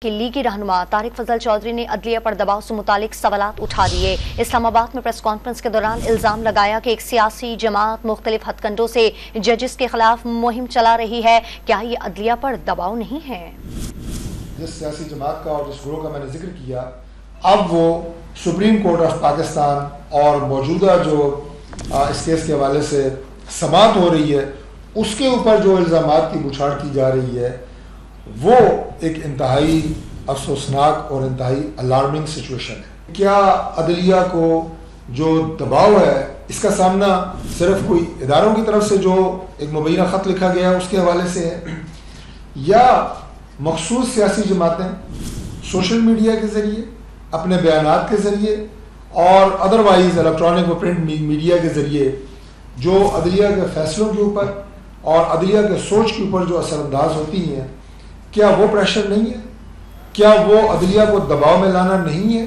کہ لیگی رہنما طارق فضل چودھری نے عدلیہ پر دباؤ سے متعلق سوالات اٹھا دیے۔ اسلام آباد میں پریس کانفرنس کے دوران الزام لگایا کہ ایک سیاسی جماعت مختلف ہتھ کنڈوں سے ججز کے خلاف مہم چلا رہی ہے۔ کیا یہ عدلیہ پر دباؤ نہیں ہے؟ جس سیاسی جماعت کا اور جس گروہ کا میں نے ذکر کیا، اب وہ سپریم کورٹ آف پاکستان اور موجودہ جو اس کیس کے حوالے سے سماعت ہو رہی ہے، اس کے اوپر جو الزامات کی بچھاڑ کی جا رہی ہے، وہ ایک انتہائی افسوسناک اور انتہائی الارمنگ سچویشن ہے۔ کیا عدلیہ کو جو دباؤ ہے، اس کا سامنا صرف کوئی اداروں کی طرف سے جو ایک مبینہ خط لکھا گیا ہے اس کے حوالے سے ہے، یا مخصوص سیاسی جماعتیں سوشل میڈیا کے ذریعے، اپنے بیانات کے ذریعے اور ادروائز الیکٹرانک و پرنٹ میڈیا کے ذریعے جو عدلیہ کے فیصلوں کے اوپر اور عدلیہ کے سوچ کے اوپر جو اثر انداز ہوتی ہیں، کیا وہ پریشر نہیں ہے؟ کیا وہ عدلیہ کو دباؤ میں لانا نہیں ہے؟